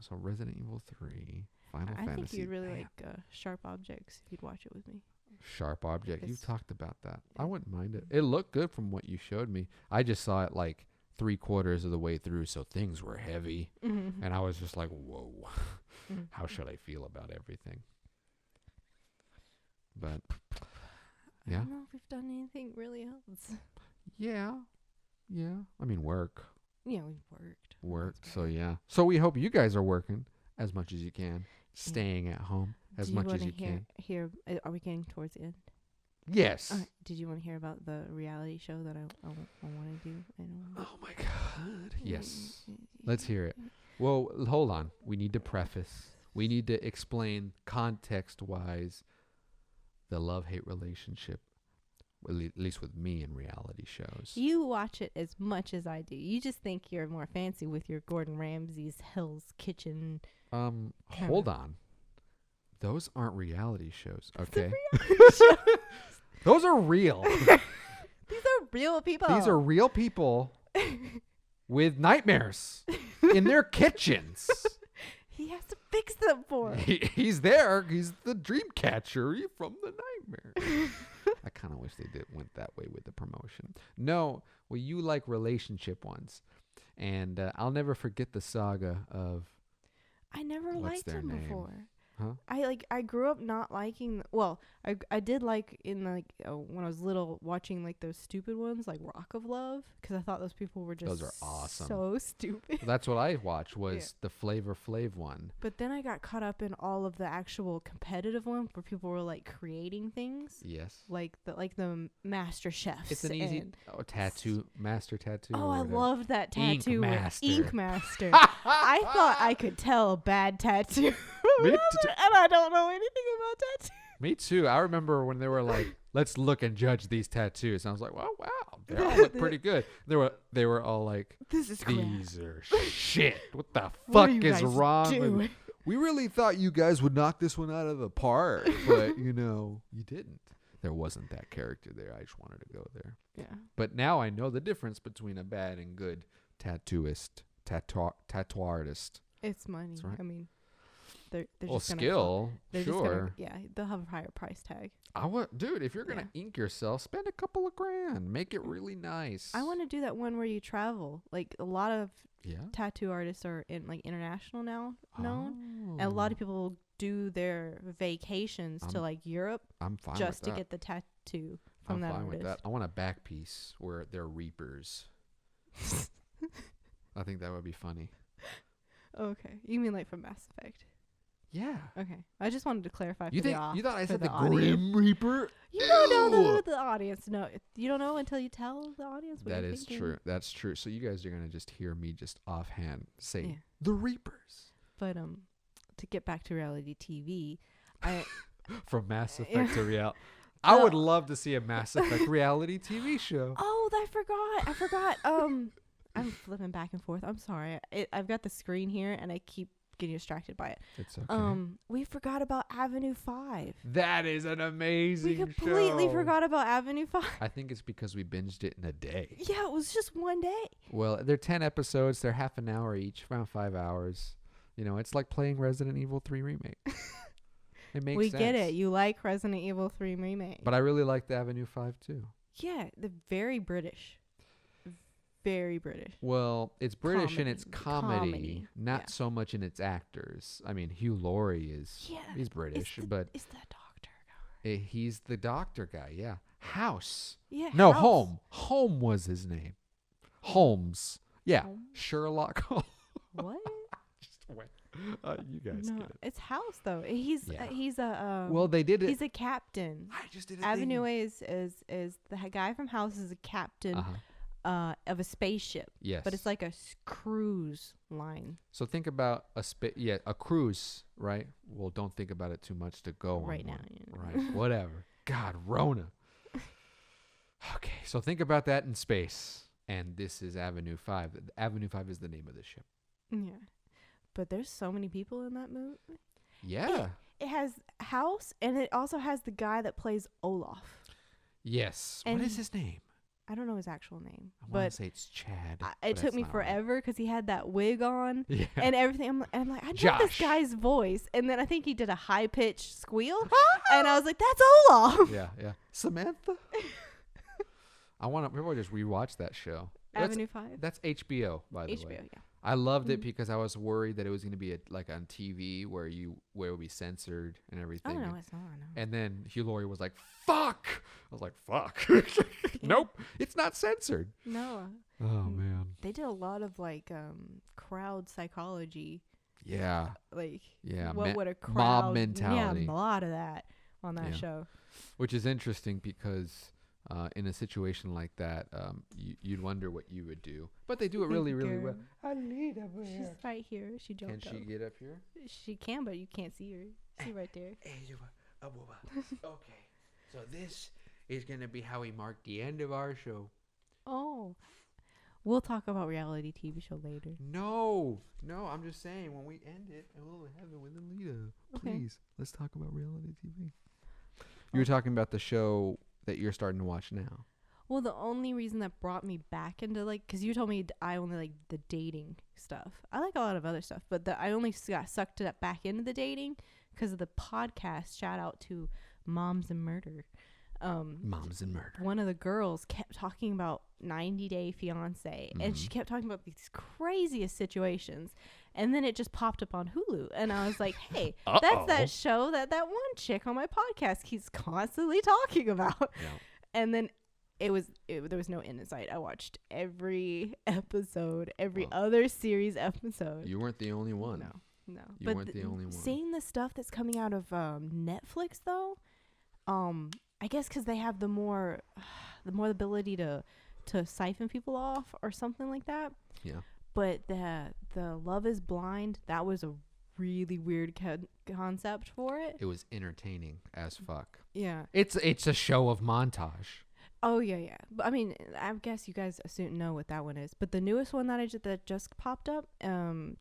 So Resident Evil 3, Final I Fantasy. think you'd really man. like Sharp Objects if you'd watch it with me. Sharp Object. You It's- talked about that. I yeah. wouldn't mind it. It looked good from what you showed me. I just saw it like 3/4 of the way through, so things were heavy, and I was just like, whoa. How should I feel about everything? But I yeah. don't know if we've done anything really else. Yeah. I mean, work. Yeah, we've worked. So yeah. So we hope you guys are working as much as you can, staying at home as Do you much as wanna you can. hear, are we getting towards the end? Yes. Did you want to hear about the reality show that I want to do? Oh my God. Yes. Let's hear it. Well, hold on. We need to preface. We need to explain context-wise the love-hate relationship, at least with me in reality shows. You watch it as much as I do. You just think you're more fancy with your Gordon Ramsay's Hell's Kitchen. Hold on. Those aren't reality shows, okay? Those are real. These are real people. These are real people with nightmares in their kitchens. He has to fix them for him. He's there. He's the dream catcher from the nightmare. I kind of wish they went that way with the promotion. No, well, you like relationship ones. And I'll never forget the saga of... I never liked them before. Huh? I grew up not liking. I did like in when I was little watching like those stupid ones like Rock of Love because I thought those people were just those are awesome. So stupid. That's what I watched was the Flavor Flav one. But then I got caught up in all of the actual competitive one where people were like creating things. Yes. Like the Master Chefs. It's an easy tattoo master tattoo. Oh, I loved that tattoo. Ink Master. Ink Master. I thought I could tell a bad tattoo. And I don't know anything about tattoos. Me too. I remember when they were like, "Let's look and judge these tattoos." And I was like, "Well, wow, they all look pretty good." They were all like, "This is these are shit. What the what fuck is wrong with?" We really thought you guys would knock this one out of the park, but you didn't. There wasn't that character there. I just wanted to go there. Yeah. But now I know the difference between a bad and good tattoo artist. It's money. That's right. I mean, they're well, just gonna skill, sure. They'll have a higher price tag. Dude, if you're gonna ink yourself, spend a couple of grand, make it really nice. I want to do that one where you travel. Like a lot of Yeah. tattoo artists are in like international now known, and a lot of people do their vacations to like Europe. I'm fine just with to that. get the tattoo from I'm that fine artist. with that. I want a back piece where they're reapers. I think that would be funny. Okay, you mean like from Mass Effect? Yeah. Okay, I just wanted to clarify. You for think the you thought I said the audience. Grim Reaper? You don't know the audience. No, you don't know until you tell the audience. What That you're is thinking. true. That's true. So you guys are gonna just hear me just offhand say Yeah. the Reapers But to get back to reality TV, I from Mass Effect to reality. I would love to see a Mass Effect reality TV show. Oh, I forgot. I'm flipping back and forth. I'm sorry. I've got the screen here, and I keep getting distracted by it. It's okay. We forgot about Avenue 5. That is an amazing We completely show. forgot about Avenue 5. I think it's because we binged it in a day. Yeah, it was just one day. Well, they're 10 episodes. They're half an hour each, around 5 hours. It's like playing Resident Evil 3 Remake. It makes sense. We get it. You like Resident Evil 3 Remake. But I really like the Avenue 5 too. Yeah, they're very British. Very British. Well, it's British in its comedy, not yeah. so much in its actors. I mean, Hugh Laurie he's British, but it's that doctor guy. He's the doctor guy, yeah. House. Yeah. No, House. Home. Home was his name. Holmes. Yeah. Home? Sherlock Holmes. What? Just wait. You guys No, get it. it's House though. He's a well, they did it. He's a captain. I just did it. Avenue A is the guy from House is a captain of a spaceship. Yes. But it's like a cruise line. So think about a cruise, right? Well, don't think about it too much to go Right on now, one. Right. Whatever. God, Rona. Okay, so think about that in space. And this is Avenue 5. Avenue 5 is the name of the ship. Yeah. But there's so many people in that movie. Yeah. It has House, and it also has the guy that plays Olaf. Yes. And what is his name? I don't know his actual name. I want to say it's Chad. It took me forever because he had that wig on yeah. and everything. I'm like, I know Josh. this guy's voice. And then I think he did a high-pitched squeal. And I was like, that's Olaf. Yeah. Samantha? I want to just rewatch that show. Avenue 5? That's HBO, by the way. HBO, yeah. I loved it because I was worried that it was going to be like on TV where it would be censored and everything. Oh, no, it's not. No. And then Hugh Laurie was like, fuck. I was like, fuck. Nope. It's not censored. No. Oh, man. They did a lot of like crowd psychology. Yeah. Like, yeah. what would a crowd... Mob mentality. Yeah, a lot of that. on that show. Which is interesting because in a situation like that, you'd wonder what you would do. But they do it really, really well. She's right here. She jumped Can she get up here? She can, but you can't see her. See right there. Okay, so this is going to be how we mark the end of our show. Oh. We'll talk about reality TV show later. No, I'm just saying when we end it, we'll have it with Alita. Please, let's talk about reality TV. You were talking about the show that you're starting to watch now. Well, the only reason that brought me back into because you told me I only like the dating stuff. I like a lot of other stuff, but I only got sucked back into the dating because of the podcast. Shout out to Moms and Murder. Moms and Murder. One of the girls kept talking about 90 Day Fiance, and she kept talking about these craziest situations, and then it just popped up on Hulu, and I was like, hey, that's that show that one chick on my podcast keeps constantly talking about. Yeah. And then there was no end in sight. I watched every episode, every other series episode. You weren't the only one. No. You weren't the only one. Seeing the stuff that's coming out of Netflix though, I guess because they have the more ability to siphon people off or something like that. Yeah. But the Love is Blind, that was a really weird concept for it. It was entertaining as fuck. Yeah. It's a show of montage. Oh yeah. But I mean, I guess you guys know what that one is. But the newest one that just popped up,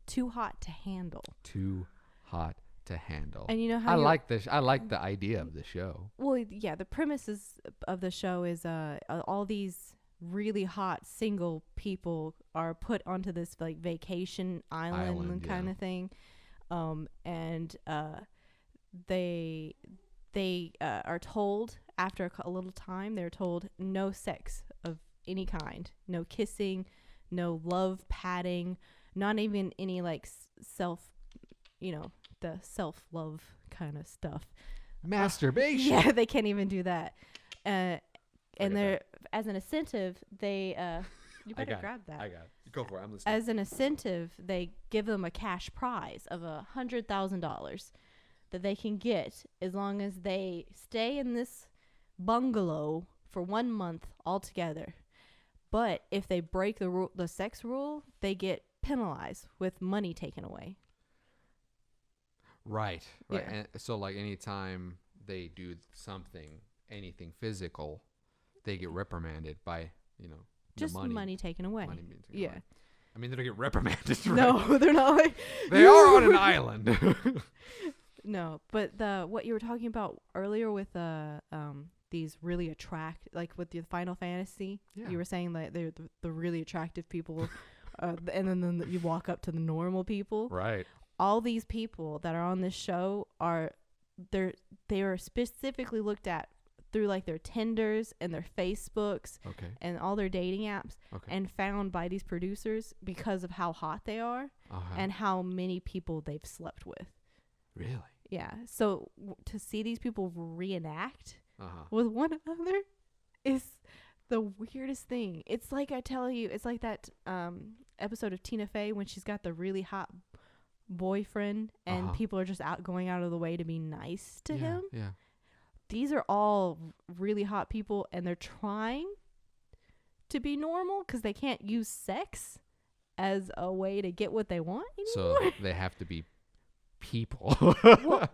Too Hot to Handle. Too Hot to Handle. And you know how I like the idea of the show. Well, yeah, the premises of the show is all these really hot single people are put onto this like vacation island kind of thing, and they are told after a little time, they're told no sex of any kind, no kissing, no love patting, not even any like the self-love kind of stuff. Masturbation. Yeah, they can't even do that. And they're, as an incentive, they you better grab that. I got it. Go for it. I'm listening. As an incentive, they give them a cash prize of $100,000 that they can get as long as they stay in this bungalow for 1 month altogether. But if they break the sex rule, they get penalized with money taken away. Right. Yeah. And so like anytime they do anything physical, they get reprimanded by, just money taken away. Money being taken away. I mean, they don't get reprimanded, right? No, they're not like... They are on an island. No, but what you were talking about earlier with these really like with the Final Fantasy, you were saying that they're the really attractive people, and then you walk up to the normal people. Right. All these people that are on this show they are specifically looked at through like their Tinders and their Facebooks and all their dating apps and found by these producers because of how hot they are and how many people they've slept with. Really? Yeah. So to see these people reenact with one another is the weirdest thing. It's like I tell you, it's like that episode of Tina Fey when she's got the really hot boyfriend and people are just going out of the way to be nice to him. Yeah. These are all really hot people and they're trying to be normal because they can't use sex as a way to get what they want anymore. So they have to be people. Well,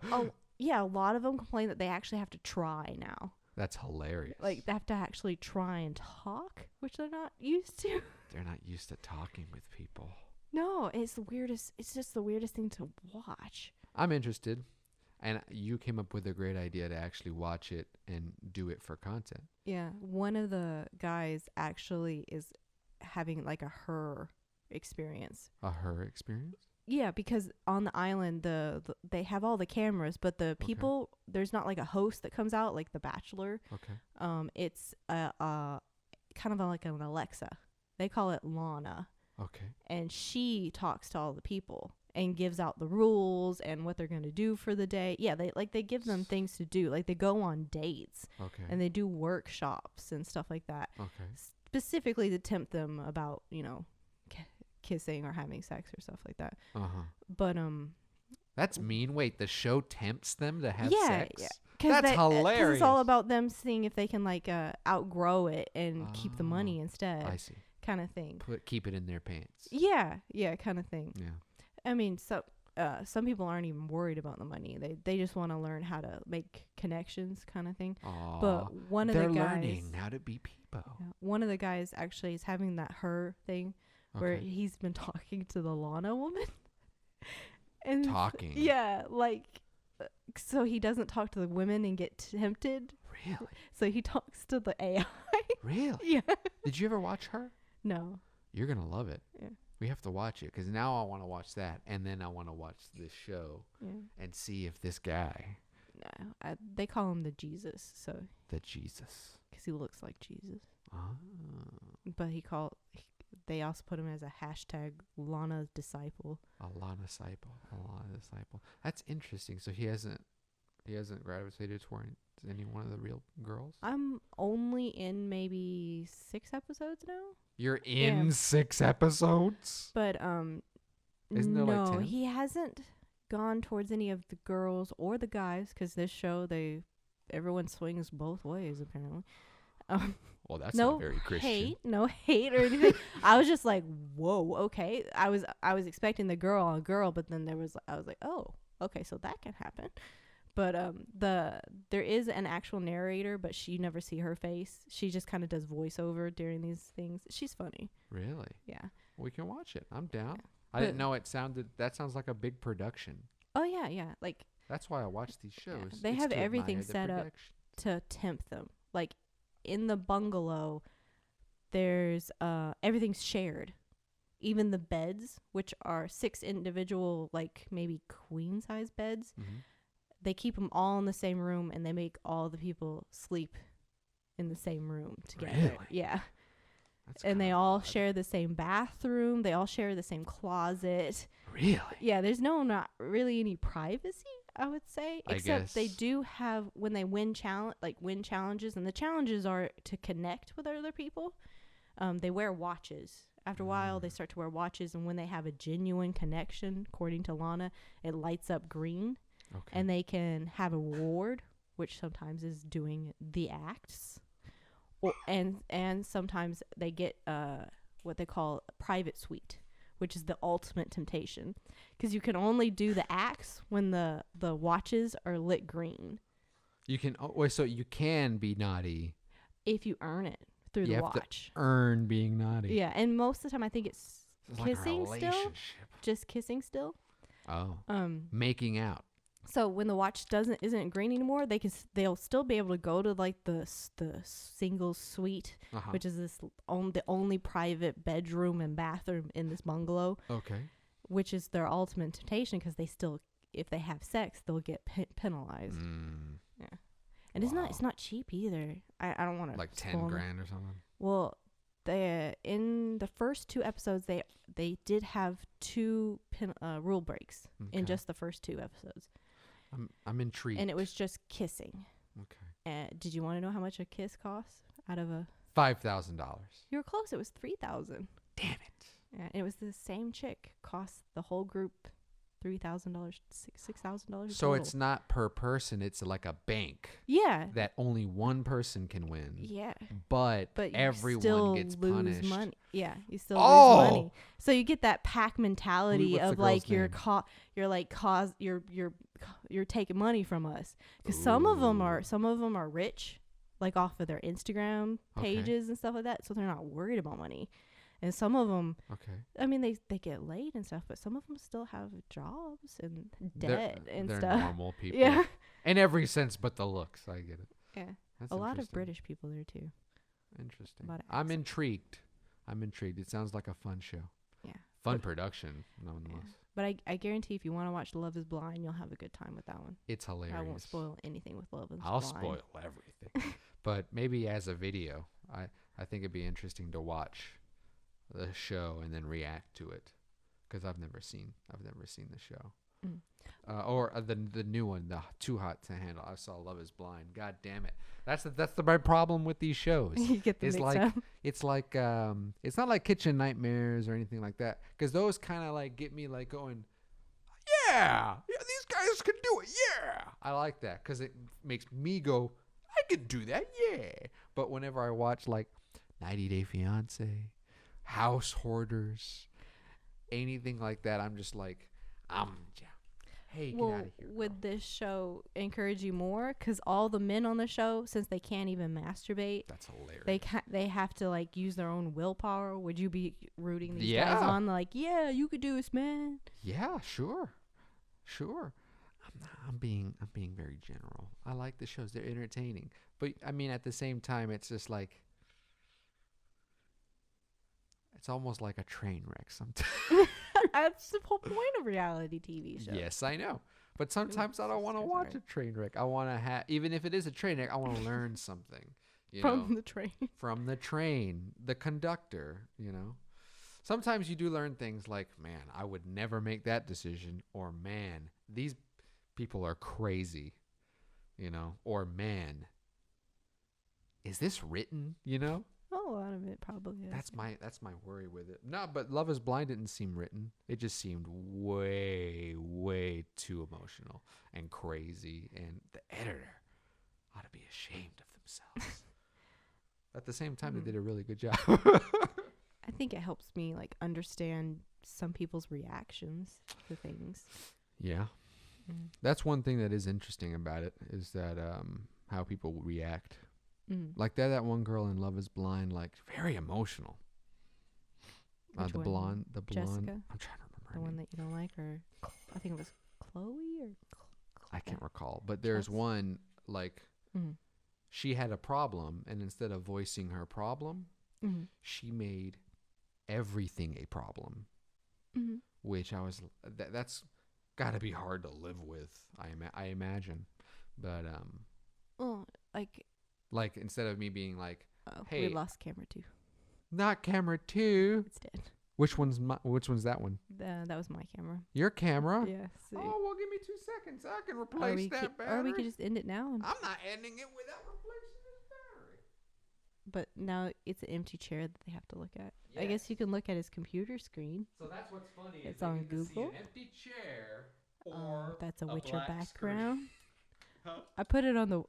a lot of them complain that they actually have to try now. That's hilarious. Like they have to actually try and talk, which they're not used to. They're not used to talking with people. No, it's the weirdest. It's just the weirdest thing to watch. I'm interested. And you came up with a great idea to actually watch it and do it for content. Yeah. One of the guys actually is having like a her experience. A her experience? Yeah, because on the island, they have all the cameras, but the people, there's not like a host that comes out like The Bachelor. Okay. It's kind of like an Alexa. They call it Lana. Okay. And she talks to all the people and gives out the rules and what they're going to do for the day. Yeah, they give them things to do. Like they go on dates. Okay. And they do workshops and stuff like that. Okay. Specifically to tempt them about, kissing or having sex or stuff like that. But that's mean. Wait, the show tempts them to have sex? Yeah, That's hilarious. Because it's all about them seeing if they can like outgrow it and keep the money instead. I see. Kind of thing. Keep it in their pants. Yeah, kind of thing. Yeah. I mean, some people aren't even worried about the money. They just want to learn how to make connections, kind of thing. Aww. But one of the guys, they're learning how to be people. Yeah, one of the guys actually is having that her thing where he's been talking to the Lana woman. And talking. Yeah, like so he doesn't talk to the women and get tempted. Really? So he talks to the AI. Really? Yeah. Did you ever watch her? No. You're gonna love it. Yeah. We have to watch it because now I want to watch that, and then I want to watch this show and see if this guy. No, they call him the Jesus, so. The Jesus. Because he looks like Jesus. Oh. But they also put him as a hashtag Lana disciple. A Lana disciple. That's interesting. So he hasn't gravitated toward any one of the real girls. I'm only in maybe 6 episodes now. You're in 6 episodes? But isn't there like 10? He hasn't gone towards any of the girls or the guys because this show everyone swings both ways apparently. Well, that's not very Christian. No hate or anything. I was just like, whoa, okay. I was expecting the girl on girl, but then I was like, oh, okay, so that can happen. But there is an actual narrator, but you never see her face. She just kind of does voiceover during these things. She's funny. Really? Yeah. We can watch it. I'm down. Yeah. I didn't know that sounds like a big production. Oh yeah. Like that's why I watch these shows. Yeah, they have everything set up to tempt them. Like in the bungalow, there's everything's shared. Even the beds, which are 6 individual, like maybe queen size beds. Mm-hmm. They keep them all in the same room, and they make all the people sleep in the same room together. Really? Yeah. And they all share the same bathroom. They all share the same closet. Really? Yeah, there's not really any privacy, I would say. Except they do have, when they win challenges, and the challenges are to connect with other people. They wear watches. After a while, they start to wear watches, and when they have a genuine connection, according to Lana, it lights up green. Okay. And they can have a reward, which sometimes is doing the acts, and sometimes they get what they call a private suite, which is the ultimate temptation, because you can only do the acts when the watches are lit green. You can so you can be naughty if you earn it through the watch. To earn being naughty. Yeah, and most of the time I think it's kissing like still, just kissing still. Oh, making out. So when the watch isn't green anymore, they'll still be able to go to like the single suite, which is the only private bedroom and bathroom in this bungalow. Okay. Which is their ultimate temptation, because they still, if they have sex, they'll get penalized. Yeah. And it's not cheap either. I don't want to like $10,000 or something. Well, in the first 2 episodes they did have 2 rule breaks in just the first 2 episodes. I'm intrigued. And it was just kissing. Okay. Did you want to know how much a kiss costs out of a $5,000? You were close. It was $3,000. Damn it. Yeah, and it was the same chick. Cost the whole group $3,000, $6,000. So it's not per person. It's like a bank. Yeah. That only one person can win. Yeah. But everyone gets punished. Money. Yeah, you still lose money. So you get that pack mentality of like you're taking money from us, because some of them are rich, like off of their Instagram pages and stuff like that. So they're not worried about money. And some of them, I mean, they get laid and stuff, but some of them still have jobs and debt and they're stuff. They're normal people. Yeah. In every sense but the looks. I get it. Yeah. That's a lot of British people there, too. Interesting. I'm intrigued. It sounds like a fun show. Yeah. Fun production, nonetheless. Yeah. But I guarantee if you want to watch Love is Blind, you'll have a good time with that one. It's hilarious. I won't spoil anything with Love is Blind. I'll spoil everything. But maybe as a video, I think it'd be interesting to watch the show and then react to it, because I've never seen the show. Or the new one, the Too Hot to Handle. I saw Love is Blind. God damn it. That's my problem with these shows. You get the mix up. It's not like Kitchen Nightmares or anything like that, because those kind of like get me like going, yeah, these guys can do it. Yeah. I like that because it makes me go, I can do that. Yeah. But whenever I watch like 90 Day Fiance, House Hoarders, anything like that, I'm just like, hey, get out of here. Would this show encourage you more? Because all the men on the show, since they can't even masturbate, that's hilarious. They have to like use their own willpower. Would you be rooting these guys on? Like, yeah, you could do this, man. Yeah, sure. I'm being very general. I like the shows; they're entertaining. But I mean, at the same time, it's just like it's almost like a train wreck sometimes. That's the whole point of reality TV shows. Yes, I know. But sometimes I don't want to watch a train wreck. I want to have, even if it is a train wreck, I want to learn something. From the train. From the train, the conductor, Sometimes you do learn things like, man, I would never make that decision. Or, man, these people are crazy, Or, man, is this written, A lot of it probably is. That's my worry with it. No, but Love is Blind didn't seem written. It just seemed way, way too emotional and crazy. And the editor ought to be ashamed of themselves. At the same time, they did a really good job. I think it helps me like understand some people's reactions to things. Yeah. That's one thing that is interesting about it is that how people react. Like that one girl in Love is Blind, like very emotional. The blonde. Jessica? I'm trying to remember. The one that you don't like, or I think it was Chloe or. I can't recall, but there's one like she had a problem, and instead of voicing her problem, she made everything a problem, which I was that's got to be hard to live with. I imagine, but like instead of me being like, hey, we lost camera 2. Not camera 2. It's dead. Which one's that one? That was my camera. Your camera? Yeah. See. Oh, well, give me 2 seconds. I can replace that battery. Or we could just end it now. I'm not ending it without replacing this battery. But now it's an empty chair that they have to look at. Yes. I guess you can look at his computer screen. So that's what's funny. It's on Google. See an empty chair or that's a Witcher Screen. background. Huh? I put it on the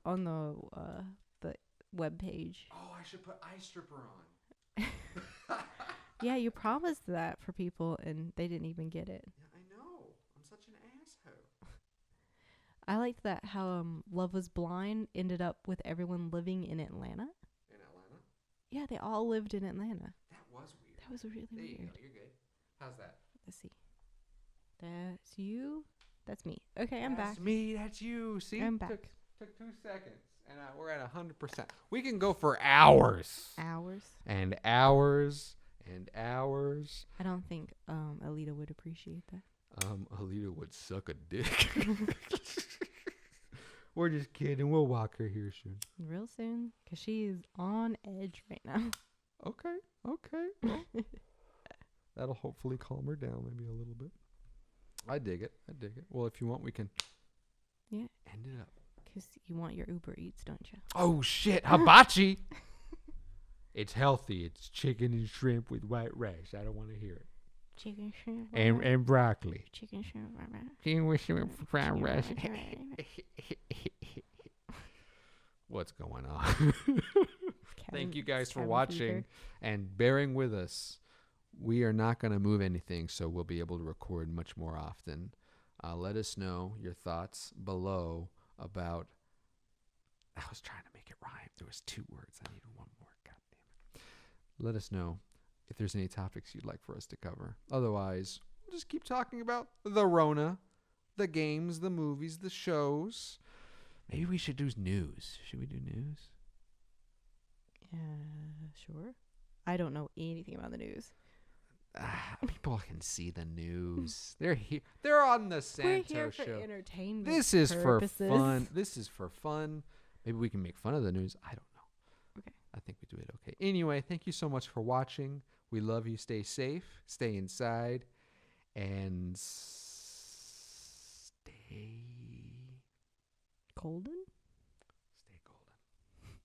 web page. Oh, I should put Eye Stripper on. Yeah, you promised that for people, and they didn't even get it. Yeah, I know. I'm such an asshole. I liked that how Love Was Blind ended up with everyone living in Atlanta. In Atlanta? Yeah, they all lived in Atlanta. That was weird. That was really there weird. You go. You're good. How's that? Let's see. That's you. That's me. Okay, I'm back. That's me. That's you. See? I'm back. Took 2 seconds. And we're at 100%. We can go for hours. Hours. And hours. And hours. I don't think Alita would appreciate that. Alita would suck a dick. We're just kidding. We'll walk her here soon. Real soon. Because she is on edge right now. Okay. Well, that'll hopefully calm her down maybe a little bit. I dig it. Well, if you want, we can end it up. Because you want your Uber Eats, don't you? Oh, shit. Hibachi. It's healthy. It's chicken and shrimp with white rice. I don't want to hear it. Chicken shrimp. And broccoli. Chicken shrimp. Chicken with shrimp fried rice. What's going on? Thank you guys for watching and bearing with us. We are not going to move anything, so we'll be able to record much more often. Let us know your thoughts below about... I was trying to make it rhyme. There was 2 words. I needed one more. God damn it. Let us know if there's any topics you'd like for us to cover. Otherwise, we'll just keep talking about the Rona, the games, the movies, the shows. Maybe we should do news. Should we do news? Sure. I don't know anything about the news. People can see the news. They're here. They're on the Santos We're here show. for entertainment. This is purposes. for fun. Maybe we can make fun of the news. I don't know. Okay. I think we do it okay. Anyway, thank you so much for watching. We love you. Stay safe. Stay inside. And stay... Golden?